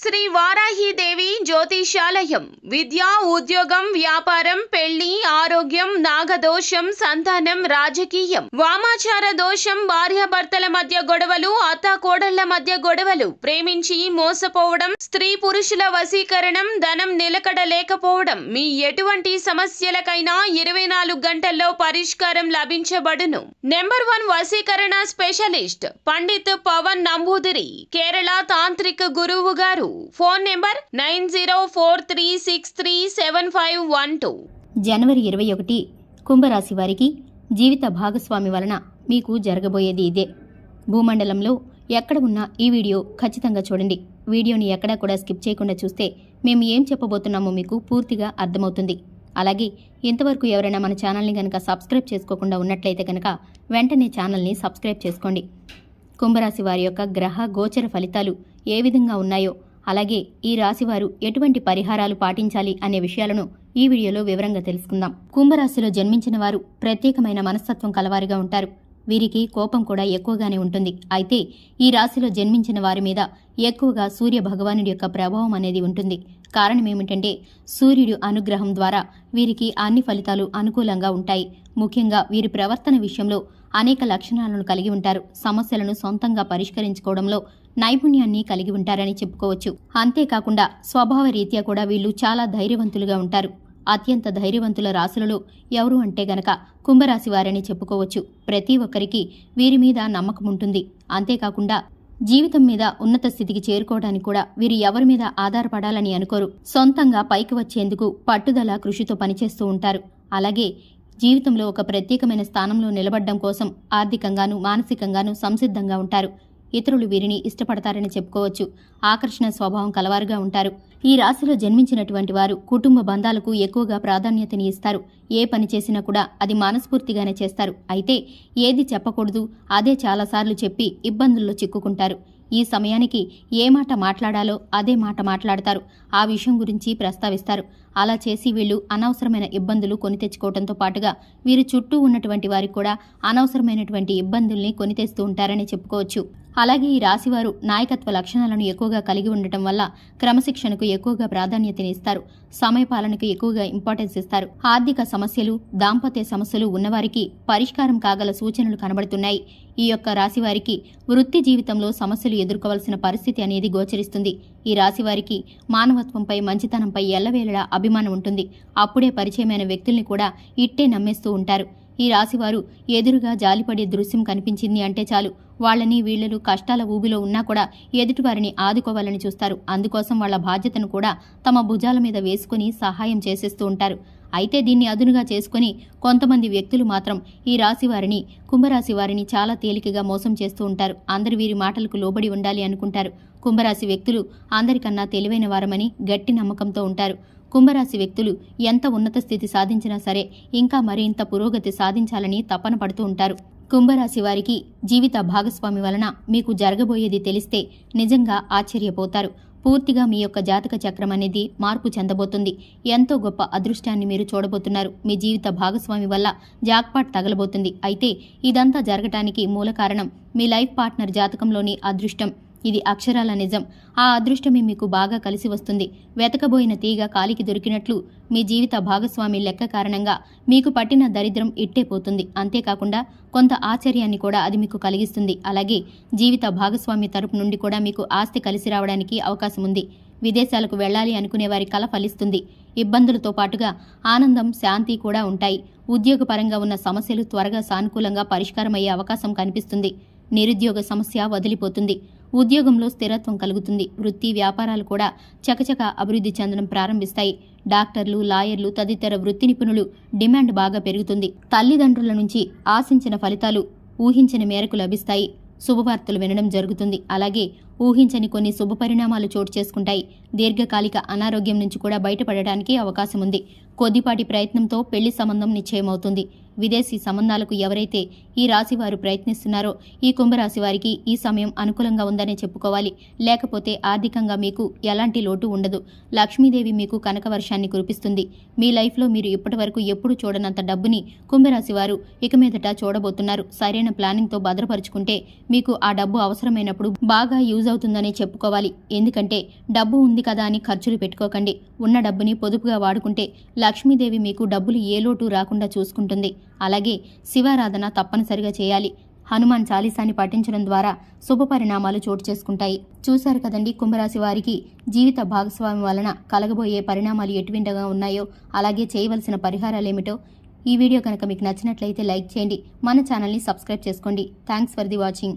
శ్రీ వారాహిదేవి జ్యోతిషాలయం విద్య, ఉద్యోగం, వ్యాపారం, పెళ్లి, ఆరోగ్యం, నాగదోషం, సంతానం, రాజకీయం, వామాచార దోషం, భార్యాభర్తల మధ్య గొడవలు, అత్తాకోడళ్ల మధ్య గొడవలు, ప్రేమించి మోసపోవడం, స్త్రీ పురుషుల వశీకరణం, ధనం నిలకడ లేకపోవడం, మీ ఎటువంటి సమస్యలకైనా 24 గంటల్లో పరిష్కారం లభించబడును. నెంబర్ 1 వశీకరణ స్పెషలిస్ట్ పండిత్ పవన్ నంబూదిరి, కేరళ తాంత్రిక గురువు గారు. Phone number 9043637512. జనవరి 21 కుంభరాశి వారికి జీవిత భాగస్వామి వలన మీకు జరగబోయేది ఇదే. భూమండలంలో ఎక్కడ ఉన్నా ఈ వీడియో ఖచ్చితంగా చూడండి. వీడియోని ఎక్కడా కూడా స్కిప్ చేయకుండా చూస్తే మేము ఏం చెప్పబోతున్నామో మీకు పూర్తిగా అర్థమవుతుంది. అలాగే ఇంతవరకు ఎవరైనా మన ఛానల్ని కనుక సబ్స్క్రైబ్ చేసుకోకుండా ఉన్నట్లయితే కనుక వెంటనే ఛానల్ని సబ్స్క్రైబ్ చేసుకోండి. కుంభరాశి వారి యొక్క గ్రహ గోచర ఫలితాలు ఏ విధంగా ఉన్నాయో, అలాగే ఈ రాశివారు ఎటువంటి పరిహారాలు పాటించాలి అనే విషయాలను ఈ వీడియోలో వివరంగా తెలుసుకుందాం. కుంభరాశిలో జన్మించిన వారు ప్రత్యేకమైన మనస్తత్వం కలవారిగా ఉంటారు. వీరికి కోపం కూడా ఎక్కువగానే ఉంటుంది. అయితే ఈ రాశిలో జన్మించిన వారి మీద ఎక్కువగా సూర్య భగవానుడి యొక్క ప్రభావం అనేది ఉంటుంది. కారణం ఏమిటంటే సూర్యుడి అనుగ్రహం ద్వారా వీరికి అన్ని ఫలితాలు అనుకూలంగా ఉంటాయి. ముఖ్యంగా వీరి ప్రవర్తన విషయంలో అనేక లక్షణాలను కలిగి ఉంటారు. సమస్యలను సొంతంగా పరిష్కరించుకోవడంలో నైపుణ్యాన్ని కలిగి ఉంటారని చెప్పుకోవచ్చు. అంతేకాకుండా స్వభావ రీత్యా కూడా వీళ్ళు చాలా ధైర్యవంతులుగా ఉంటారు. అత్యంత ధైర్యవంతుల రాశులలో ఎవరు అంటే గనక కుంభరాశి వారని చెప్పుకోవచ్చు. ప్రతి ఒక్కరికి వీరి మీద నమ్మకం ఉంటుంది. అంతేకాకుండా జీవితం మీద ఉన్నత స్థితికి చేరుకోవడానికి కూడా వీరు ఎవరి మీద ఆధారపడాలని అనుకోరు. సొంతంగా పైకి వచ్చేందుకు పట్టుదల కృషితో పనిచేస్తూ ఉంటారు. అలాగే జీవితంలో ఒక ప్రత్యేకమైన స్థానంలో నిలబడడం కోసం ఆర్థికంగానూ మానసికంగానూ సంసిద్ధంగా ఉంటారు. ఇతరులు వీరిని ఇష్టపడతారని చెప్పుకోవచ్చు. ఆకర్షణ స్వభావం కలవారుగా ఉంటారు. ఈ రాశిలో జన్మించినటువంటి వారు కుటుంబ బంధాలకు ఎక్కువగా ప్రాధాన్యతని ఇస్తారు. ఏ పని చేసినా కూడా అది మనస్ఫూర్తిగానే చేస్తారు. అయితే ఏది చెప్పకూడదు అదే చాలాసార్లు చెప్పి ఇబ్బందుల్లో చిక్కుకుంటారు. ఈ సమయానికి ఏ మాట మాట్లాడాలో అదే మాట మాట్లాడతారు. ఆ విషయం గురించి ప్రస్తావిస్తారు. అలా చేసి వీళ్ళు అనవసరమైన ఇబ్బందులు కొని తెచ్చుకోవడంతో పాటుగా వీరి చుట్టూ ఉన్నటువంటి వారికి కూడా అనవసరమైనటువంటి ఇబ్బందుల్ని కొని తెస్తూ ఉంటారని చెప్పుకోవచ్చు. అలాగే ఈ రాశివారు నాయకత్వ లక్షణాలను ఎక్కువగా కలిగి ఉండటం వల్ల క్రమశిక్షణకు ఎక్కువగా ప్రాధాన్యతని ఇస్తారు. సమయపాలనకు ఎక్కువగా ఇంపార్టెన్స్ ఇస్తారు. ఆర్థిక సమస్యలు, దాంపత్య సమస్యలు ఉన్నవారికి పరిష్కారం కాగల సూచనలు కనబడుతున్నాయి. ఈ యొక్క రాశివారికి వృత్తి జీవితంలో సమస్యలు ఎదుర్కోవాల్సిన పరిస్థితి అనేది గోచరిస్తుంది. ఈ రాశివారికి మానవత్వంపై, మంచితనంపై ఎల్లవేళలా అభిమానం ఉంటుంది. అప్పుడే పరిచయమైన వ్యక్తుల్ని కూడా ఇట్టే నమ్మేస్తూ ఉంటారు. ఈ రాశివారు ఎదురుగా జాలిపడే దృశ్యం కనిపించింది అంటే చాలు వాళ్ళని వీళ్లను కష్టాల ఊబిలో ఉన్నా కూడా ఎదుటివారిని ఆదుకోవాలని చూస్తారు. అందుకోసం వాళ్ల బాధ్యతను కూడా తమ భుజాల మీద వేసుకుని సహాయం చేసేస్తూ ఉంటారు. అయితే దీన్ని అదునుగా చేసుకుని కొంతమంది వ్యక్తులు మాత్రం ఈ రాశివారిని, కుంభరాశి వారిని చాలా తేలికగా మోసం చేస్తూ ఉంటారు. అందరు వీరి మాటలకు లోబడి ఉండాలి అనుకుంటారు. కుంభరాశి వ్యక్తులు అందరికన్నా తెలివైన వారమని గట్టి నమ్మకంతో ఉంటారు. కుంభరాశి వ్యక్తులు ఎంత ఉన్నత స్థితి సాధించినా సరే ఇంకా మరింత పురోగతి సాధించాలని తపన పడుతూ ఉంటారు. కుంభరాశి వారికి జీవిత భాగస్వామి వలన మీకు జరగబోయేది తెలిస్తే నిజంగా ఆశ్చర్యపోతారు. పూర్తిగా మీ యొక్క జాతక చక్రం అనేది మార్పు చెందబోతుంది. ఎంతో గొప్ప అదృష్టాన్ని మీరు చూడబోతున్నారు. మీ జీవిత భాగస్వామి వల్ల జాక్పాట్ తగలబోతుంది. అయితే ఇదంతా జరగటానికి మూల కారణం మీ లైఫ్ పార్ట్నర్ జాతకంలోని అదృష్టం. ఇది అక్షరాల నిజం. ఆ అదృష్టమే మీకు బాగా కలిసి వస్తుంది. వెతకబోయిన తీగ కాలికి దొరికినట్లు మీ జీవిత భాగస్వామి లెక్క కారణంగా మీకు పట్టిన దరిద్రం ఇట్టే పోతుంది. అంతేకాకుండా కొంత ఆశ్చర్యాన్ని కూడా అది మీకు కలిగిస్తుంది. అలాగే జీవిత భాగస్వామి తరపు నుండి కూడా మీకు ఆస్తి కలిసి రావడానికి అవకాశం ఉంది. విదేశాలకు వెళ్లాలి అనుకునే వారి కల ఫలిస్తుంది. ఇబ్బందులతో పాటుగా ఆనందం, శాంతి కూడా ఉంటాయి. ఉద్యోగపరంగా ఉన్న సమస్యలు త్వరగా సానుకూలంగా పరిష్కారమయ్యే అవకాశం కనిపిస్తుంది. నిరుద్యోగ సమస్య వదిలిపోతుంది. ఉద్యోగంలో స్థిరత్వం కలుగుతుంది. వృత్తి వ్యాపారాలు కూడా చకచక అభివృద్ధి చెందడం ప్రారంభిస్తాయి. డాక్టర్లు, లాయర్లు తదితర వృత్తి నిపుణులు డిమాండ్ బాగా పెరుగుతుంది. తల్లిదండ్రుల నుంచి ఆశించిన ఫలితాలు ఊహించిన మేరకు లభిస్తాయి. శుభవార్తలు వినడం జరుగుతుంది. అలాగే ఊహించని కొన్ని శుభ పరిణామాలు చోటు చేసుకుంటాయి. దీర్ఘకాలిక అనారోగ్యం నుంచి కూడా బయటపడడానికి అవకాశం ఉంది. కొద్దిపాటి ప్రయత్నంతో పెళ్లి సంబంధం నిశ్చయమవుతుంది. విదేశీ సంబంధాలకు ఎవరైతే ఈ రాశివారు ప్రయత్నిస్తున్నారో ఈ కుంభరాశి వారికి ఈ సమయం అనుకూలంగా ఉందనే చెప్పుకోవాలి. లేకపోతే ఆర్థికంగా మీకు ఎలాంటి లోటు ఉండదు. లక్ష్మీదేవి మీకు కనకవర్షాన్ని కురిపిస్తుంది. మీ లైఫ్లో మీరు ఇప్పటివరకు ఎప్పుడు చూడనంత డబ్బుని కుంభరాశి వారు ఇక మీదట చూడబోతున్నారు. సరైన ప్లానింగ్తో భద్రపరుచుకుంటే మీకు ఆ డబ్బు అవసరమైనప్పుడు బాగా యూజ్ అవుతుందనే చెప్పుకోవాలి. ఎందుకంటే డబ్బు ఉంది కదా అని ఖర్చులు పెట్టుకోకండి. ఉన్న డబ్బుని పొదుపుగా వాడుకుంటే లక్ష్మీదేవి మీకు డబ్బులు ఏ లోటు రాకుండా చూసుకుంటుంది. అలాగే శివారాధన తప్పనిసరిగా చేయాలి. హనుమాన్ చాలీసాని పఠించడం ద్వారా శుభ పరిణామాలు చోటు చేసుకుంటాయి. చూశారు కదండి, కుంభరాశి వారికి జీవిత భాగస్వామి వలన కలగబోయే పరిణామాలు ఎటువంటిగా ఉన్నాయో, అలాగే చేయవలసిన పరిహారాలేమిటో. ఈ వీడియో కనుక మీకు నచ్చినట్లయితే లైక్ చేయండి. మన ఛానల్ని సబ్స్క్రైబ్ చేసుకోండి. Thanks for the watching.